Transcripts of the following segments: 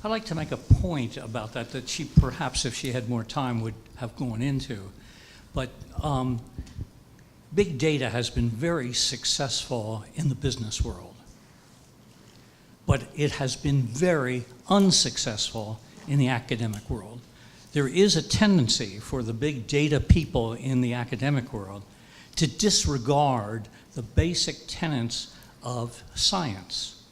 I'd like to make a point about that she perhaps, if she had more time, would have gone into. But big data has been very successful in the business world. But it has been very unsuccessful in the academic world. There is a tendency for the big data people in the academic world to disregard the basic tenets of science.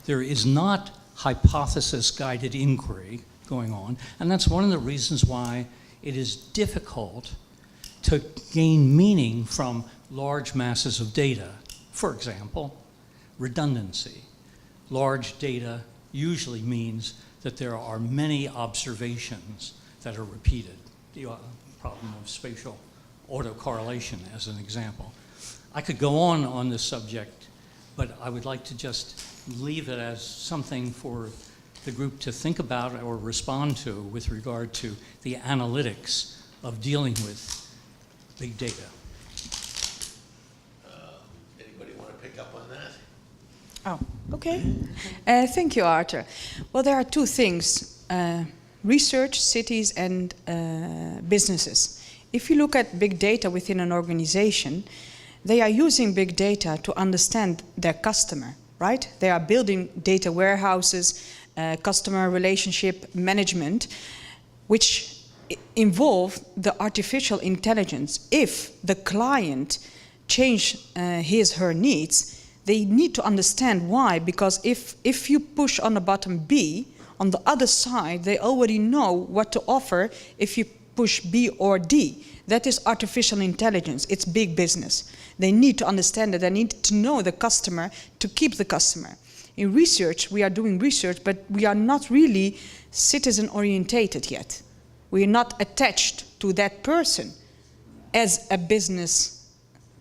There is not hypothesis-guided inquiry going on, and that's one of the reasons why it is difficult to gain meaning from large masses of data. For example, redundancy. Large data usually means that there are many observations that are repeated. The problem of spatial autocorrelation as an example. I could go on this subject, but I would like to just leave it as something for the group to think about or respond to with regard to the analytics of dealing with big data. Anybody want to pick up on that? Oh, okay. Thank you, Arthur. Well, there are two things, research, cities, and businesses. If you look at big data within an organization, they are using big data to understand their customer, right? They are building data warehouses, customer relationship management, which involve the artificial intelligence. If the client change his, her needs, they need to understand why, because if you push on the button B, on the other side, they already know what to offer if you push B or D. That is artificial intelligence. It's big business. They need to understand it. They need to know the customer to keep the customer. In research, we are doing research, but we are not really citizen-orientated yet. We are not attached to that person as a business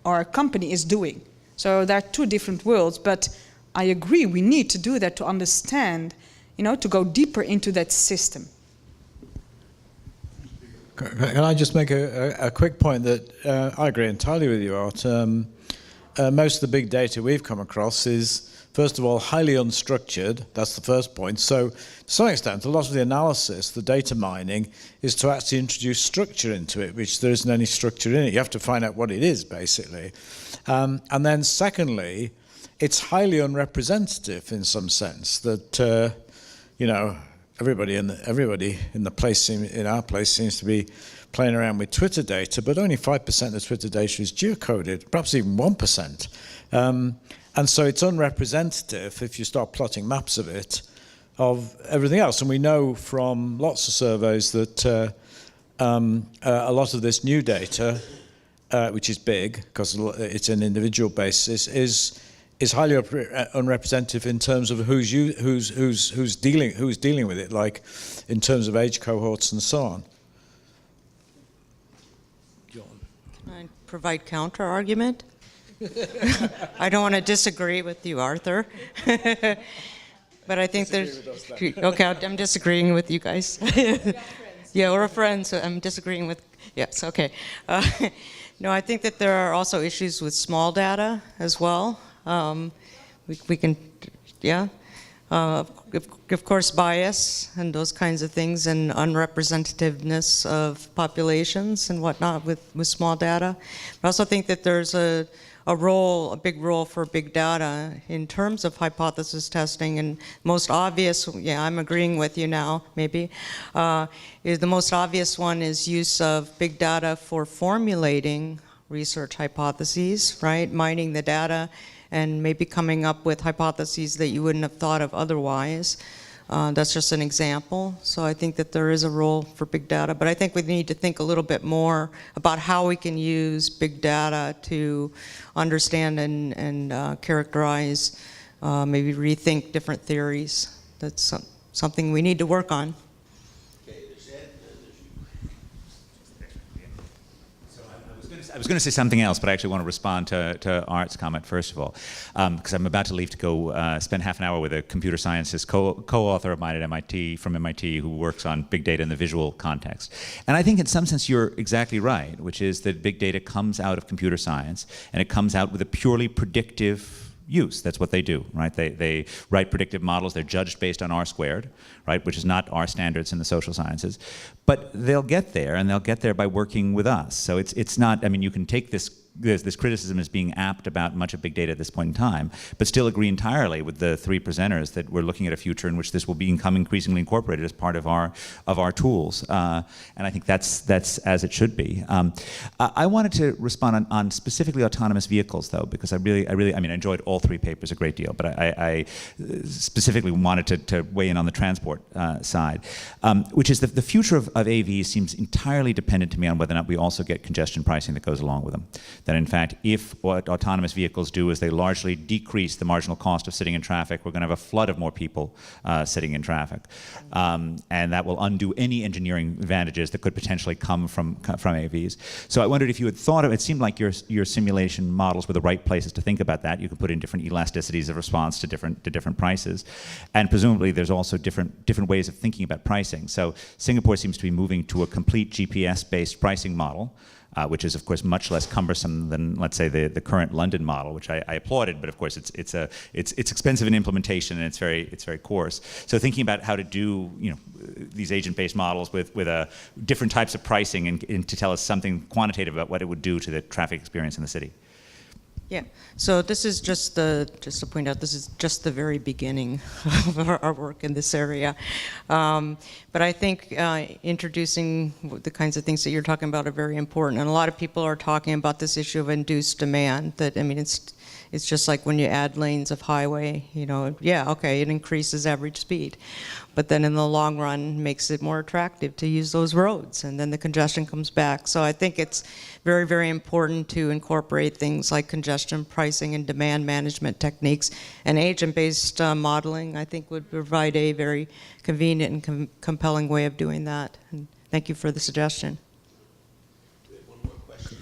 or a company is doing. So there are two different worlds, but I agree we need to do that to understand, to go deeper into that system. Can I just make a quick point that I agree entirely with you, Art. Most of the big data we've come across is, first of all, highly unstructured. That's the first point. So to some extent, a lot of the analysis, the data mining, is to actually introduce structure into it, which there isn't any structure in it. You have to find out what it is, basically. And then secondly, it's highly unrepresentative in some sense that, everybody in the place, in our place, seems to be playing around with Twitter data, but only 5% of Twitter data is geocoded, perhaps even 1%. And so it's unrepresentative, if you start plotting maps of it, of everything else. And we know from lots of surveys that a lot of this new data, which is big because it's an individual basis, is highly unrepresentative in terms of who's dealing with it, like in terms of age cohorts and so on. Can I provide counter argument? I don't want to disagree with you, Arthur. But I think there's... Okay, I'm disagreeing with you guys. Yeah, we're friends, so I'm disagreeing with... Yes, okay. No, I think that there are also issues with small data as well. We can, yeah. Of course, bias and those kinds of things, and unrepresentativeness of populations and whatnot with small data. I also think that there's a big role for big data in terms of hypothesis testing, and most obvious, yeah, I'm agreeing with you now, maybe, the most obvious one is use of big data for formulating research hypotheses, right? Mining the data and maybe coming up with hypotheses that you wouldn't have thought of otherwise. That's just an example. So I think that there is a role for big data, but I think we need to think a little bit more about how we can use big data to understand and characterize, maybe rethink different theories. That's something we need to work on. I was going to say something else, but I actually want to respond to Art's comment first of all, because I'm about to leave to go spend half an hour with a computer scientist co-author of mine at MIT, from MIT, who works on big data in the visual context. And I think in some sense you're exactly right, which is that big data comes out of computer science, and it comes out with a purely predictive use. That's what they do, right? They write predictive models. They're judged based on R squared, right, which is not our standards in the social sciences. But they'll get there, and they'll get there by working with us. So it's not, I mean, you can take this criticism as being apt about much of big data at this point in time, but still agree entirely with the three presenters that we're looking at a future in which this will become increasingly incorporated as part of our tools, and I think that's as it should be. I wanted to respond on specifically autonomous vehicles, though, because I mean, I enjoyed all three papers a great deal, but I specifically wanted to weigh in on the transport side, which is the future of AVs seems entirely dependent to me on whether or not we also get congestion pricing that goes along with them. That in fact, if what autonomous vehicles do is they largely decrease the marginal cost of sitting in traffic, we're going to have a flood of more people sitting in traffic. And that will undo any engineering advantages that could potentially come from AVs. So I wondered if you had thought of, it seemed like your simulation models were the right places to think about that. You can put in different elasticities of response to different prices. And presumably there's also different ways of thinking about pricing. So Singapore seems to be moving to a complete GPS-based pricing model, which is, of course, much less cumbersome than, let's say, the current London model, which I applauded. But of course, it's expensive in implementation, and it's very coarse. So thinking about how to do these agent-based models with different types of pricing and to tell us something quantitative about what it would do to the traffic experience in the city. Yeah, so this is just to point out, this is just the very beginning of our work in this area. But I think introducing the kinds of things that you're talking about are very important. And a lot of people are talking about this issue of induced demand, that, I mean, it's just like when you add lanes of highway, yeah, okay, it increases average speed. But then in the long run makes it more attractive to use those roads, and then the congestion comes back. So I think it's very, very important to incorporate things like congestion pricing and demand management techniques. And agent-based modeling, I think, would provide a very convenient and compelling way of doing that. And thank you for the suggestion.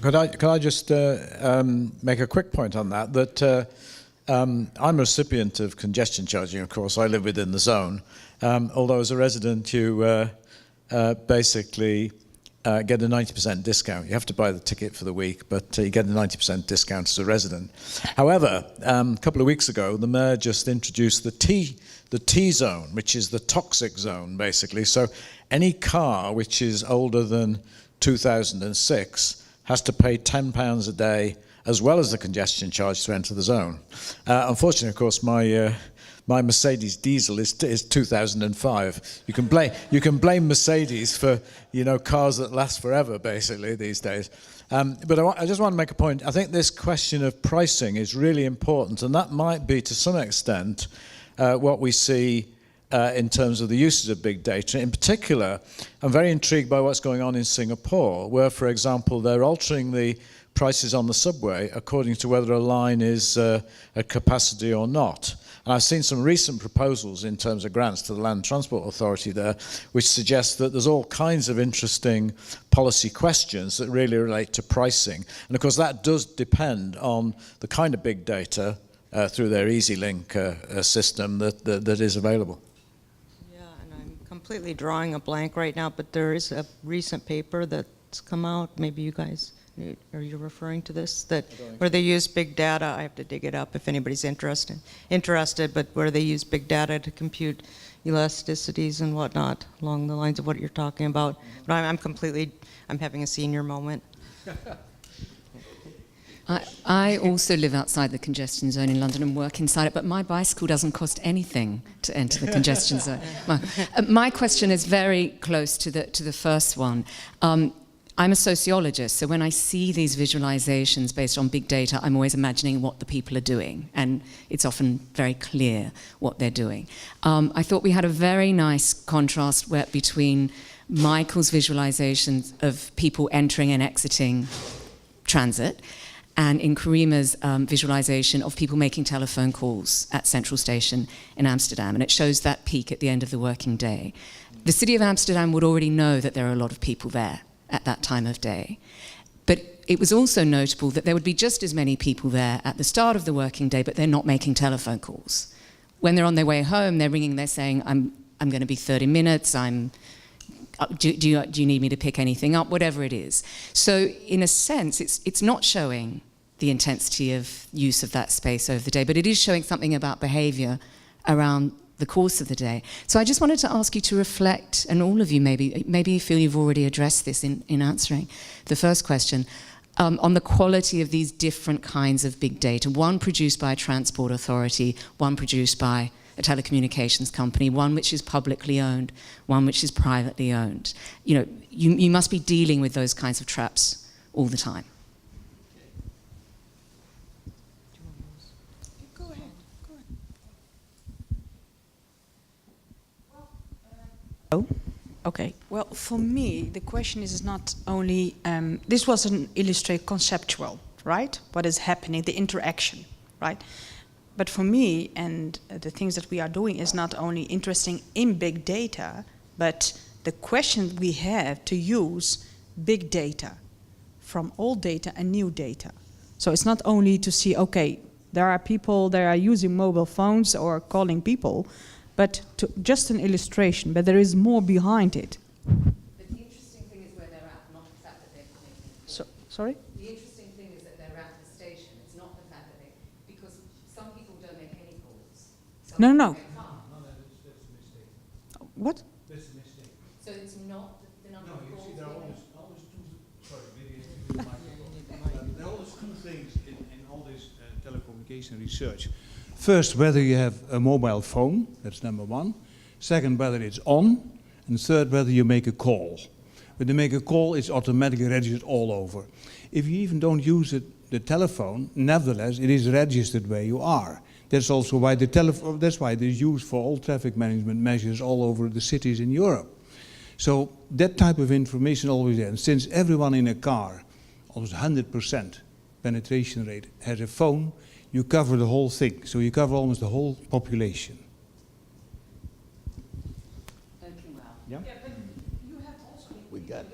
Could I just make a quick point on that? That I'm a recipient of congestion charging, of course. I live within the zone. Although as a resident, you basically get a 90% discount. You have to buy the ticket for the week, but you get a 90% discount as a resident. However, a couple of weeks ago, the mayor just introduced the T zone, which is the toxic zone, basically. So any car which is older than 2006 has to pay £10 a day, as well as the congestion charge, to enter the zone. Unfortunately, of course, my Mercedes diesel is 2005. You can blame Mercedes for cars that last forever, basically, these days. But I just want to make a point. I think this question of pricing is really important, and that might be to some extent what we see in terms of the uses of big data. In particular, I'm very intrigued by what's going on in Singapore, where, for example, they're altering the prices on the subway according to whether a line is at capacity or not. And I've seen some recent proposals in terms of grants to the Land Transport Authority there, which suggest that there's all kinds of interesting policy questions that really relate to pricing. And of course, that does depend on the kind of big data through their EasyLink system that is available. Yeah, and I'm completely drawing a blank right now, but there is a recent paper that's come out. Maybe you guys, are you referring to this? Where they use big data. I have to dig it up if anybody's interested, but where they use big data to compute elasticities and whatnot along the lines of what you're talking about. But I'm having a senior moment. I also live outside the congestion zone in London and work inside it, but my bicycle doesn't cost anything to enter the congestion zone. My question is very close to the first one. I'm a sociologist, so when I see these visualizations based on big data, I'm always imagining what the people are doing, and it's often very clear what they're doing. I thought we had a very nice contrast between Michael's visualizations of people entering and exiting transit, and in Karima's visualization of people making telephone calls at Central Station in Amsterdam, and it shows that peak at the end of the working day. The city of Amsterdam would already know that there are a lot of people there at that time of day. But it was also notable that there would be just as many people there at the start of the working day, but they're not making telephone calls. When they're on their way home, they're ringing, they're saying, I'm going to be 30 minutes, do you need me to pick anything up, whatever it is. So in a sense, it's not showing the intensity of use of that space over the day, but it is showing something about behavior around the course of the day. So I just wanted to ask you to reflect, and all of you maybe you feel you've already addressed this in answering the first question, on the quality of these different kinds of big data, one produced by a transport authority, one produced by a telecommunications company, one which is publicly owned, one which is privately owned. You know, you must be dealing with those kinds of traps all the time. Go ahead. Oh, okay. Well, for me, the question is not only, this was an illustrate conceptual, right? What is happening, the interaction, right? But for me, and the things that we are doing is not only interesting in big data, but the question we have to use big data from old data and new data. So it's not only to see, okay, there are people that are using mobile phones or calling people, but just an illustration, but there is more behind it. But the interesting thing is where they're at, not the fact that they're making. Sorry? The interesting thing is that they're at the station. It's not the fact that they, because some people don't make any calls. Some No. people make calls. That's a mistake. What? That's a mistake. So it's not the number No, of you calls. see, there are they always two, sorry, maybe it's the microphone. There are always two things in all this telecommunication research. First, whether you have a mobile phone, that's number one. Second, whether it's on. And third, whether you make a call. When you make a call, it's automatically registered all over. If you even don't use the telephone, nevertheless, it is registered where you are. That's also why that's why it is used for all traffic management measures all over the cities in Europe. So that type of information always there. And since everyone in a car, almost 100% penetration rate, has a phone, you cover the whole thing. So you cover almost the whole population. working well. Yeah? Yeah, but you have also, We got-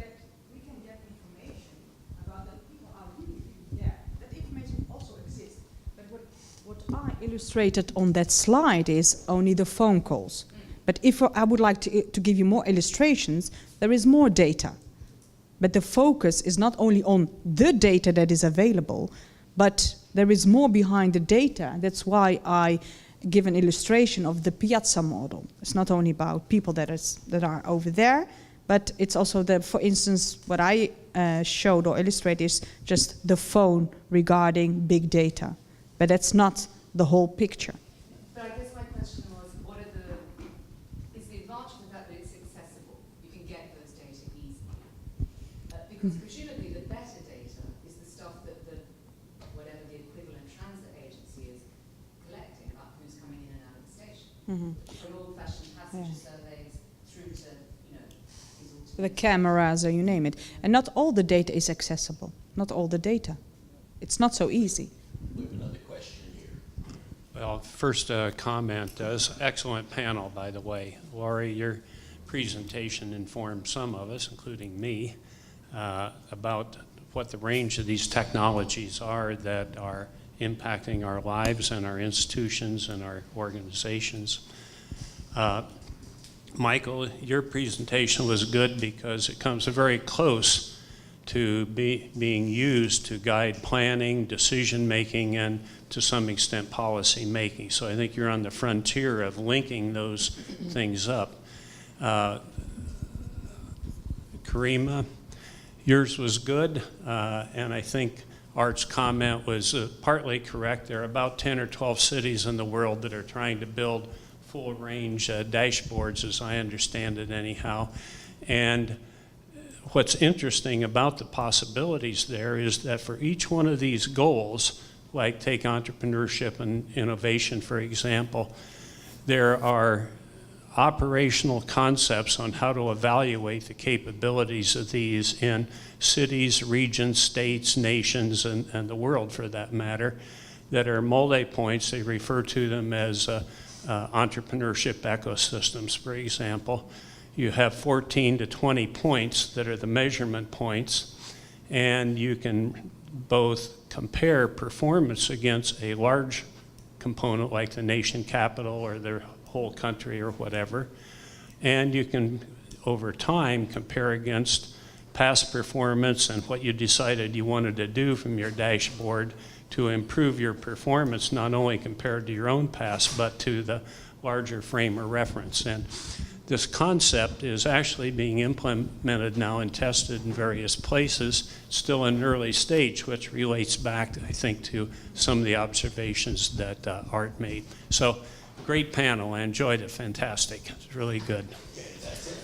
we can get information about that people are really there. That information also exists. But what I illustrated on that slide is only the phone calls. But if I would like to give you more illustrations, there is more data. But the focus is not only on the data that is available, but there is more behind the data. That's why I give an illustration of the piazza model. It's not only about people that are over there, but it's also for instance, what I showed or illustrate is just the phone regarding big data. But that's not the whole picture. But I guess my question was, is the advantage of that it's accessible? You can get those data easily. Because presumably the better data is the stuff that whatever the equivalent transit agency is collecting about who's coming in and out of the station. From old-fashioned passenger surveys through to, these automated. The cameras or you name it. And not all the data is accessible. Not all the data. It's not so easy. We have another question here. Well, first comment, excellent panel, by the way. Laurie, your presentation informed some of us, including me, about what the range of these technologies are that are impacting our lives and our institutions and our organizations. Michael, your presentation was good because it comes very close to being used to guide planning, decision making, and to some extent policy making. So I think you're on the frontier of linking those things up. Karima, yours was good, and I think Art's comment was partly correct. There are about 10 or 12 cities in the world that are trying to build full range dashboards, as I understand it anyhow. And what's interesting about the possibilities there is that for each one of these goals, like take entrepreneurship and innovation, for example, there are operational concepts on how to evaluate the capabilities of these in cities, regions, states, nations, and the world for that matter, that are multi-points. They refer to them as entrepreneurship ecosystems, for example. You have 14 to 20 points that are the measurement points, and you can both compare performance against a large component like the nation capital or the whole country or whatever, and you can, over time, compare against past performance and what you decided you wanted to do from your dashboard to improve your performance, not only compared to your own past, but to the larger frame of reference. And this concept is actually being implemented now and tested in various places, still in an early stage, which relates back, I think, to some of the observations that Art made. So, great panel. I enjoyed it. Fantastic. It's really good. Okay, that's it.